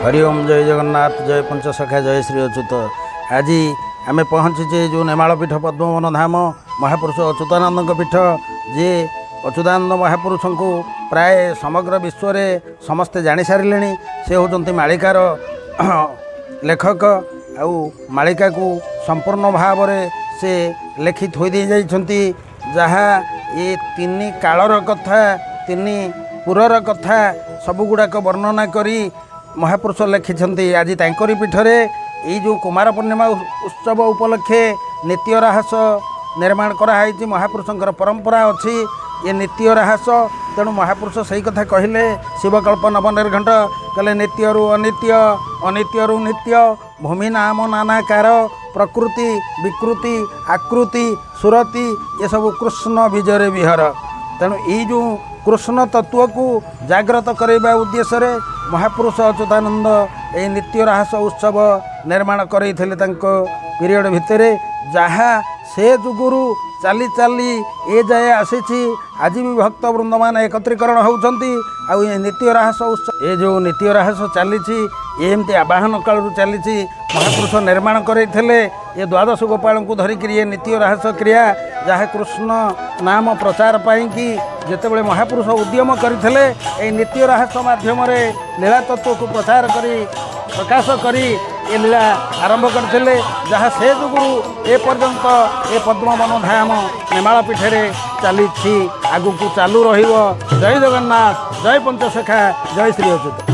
हरिओम जय जगन्नाथ जय पंचसखा जय श्री अच्युत। आज आम पहुँचे जो नेमालपीठ पद्मवन धाम महापुरुष अच्युतानंद पीठ जे अच्युतानंद महापुरुष को प्राय समग्र विश्व में समस्ते जानी सारे से होती मालिकार लेखक आउ मालिका को संपूर्ण भाव से लेखि थोई दे जाइछंती जहाँ ये तीन कालर कथा तीन पुरर कथा सबुगुड़ाक वर्णना करी महापुरुष लिखिं। आज तांकरी पीठरे ये जो कुमार पूर्णिमा उत्सव उपलक्षे नित्य राहस निर्माण कराई। महापुरुषंकर परंपरा अच्छी ये नित्य राहस, तेणु महापुरुष सही कथा कहले शिवकल्प नवनिर्घंट कहले नित्यरु अनित्य अनित्यरु नित्य भूमि नाम नानाकार प्रकृति विकृति आकृति सुरति ये सब कृष्ण विजय विहर। तेणु ये जो कृष्ण तत्व को जागृत करवा उद्देश्य रे महापुरुष अच्युतानंद ये नित्य राहस उत्सव निर्माण करते पीरियड भितर जहाँ से जुगुरु चाली चाली ए जाए आसी। आज भी भक्त वृंद मान एकत्रीकरण होती ये नित्य राहस उत्सव ये जो नित्य राहस चली एमती आवाहन कालू चली महापुरुष निर्माण करते ये द्वादश गोपाल को धरिक ये नित्य राहस क्रिया जहाँ कृष्ण नाम प्रचार पाई जितेबाला महापुरुष उद्यम करते नित्य राहस माध्यम लीला तत्व को प्रचार करी प्रकाश करी ये लीला आरंभ करते जहाँ से जुगुरु ए पर्यंत ए पद्मवन धाम नेमालपीठ चली आगु को चालू रहिबो। जय जगन्नाथ जय पंचसखा जय श्री अच्युत।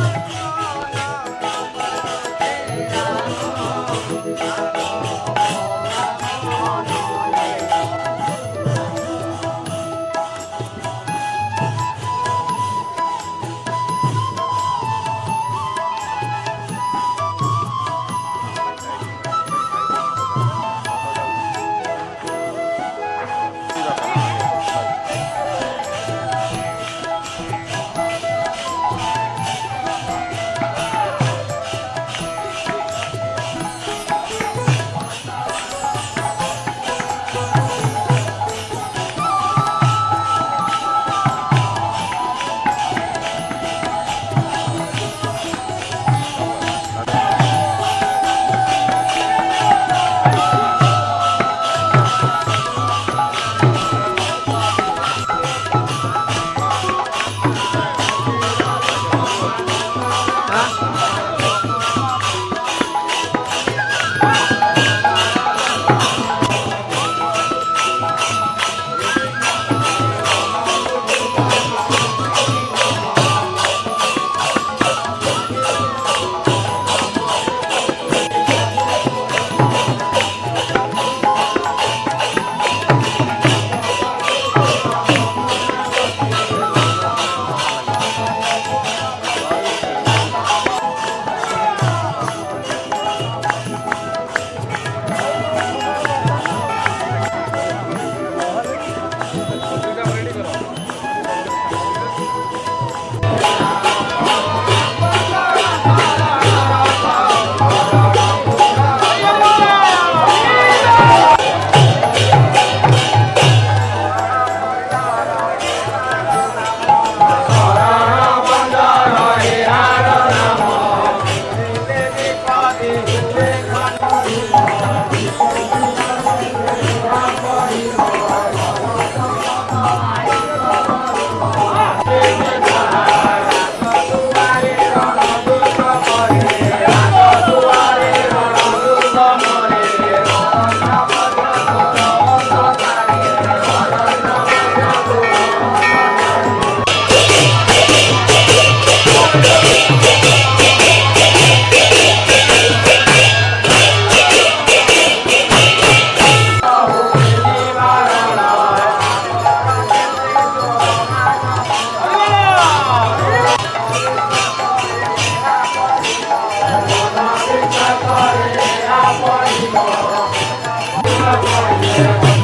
Yeah.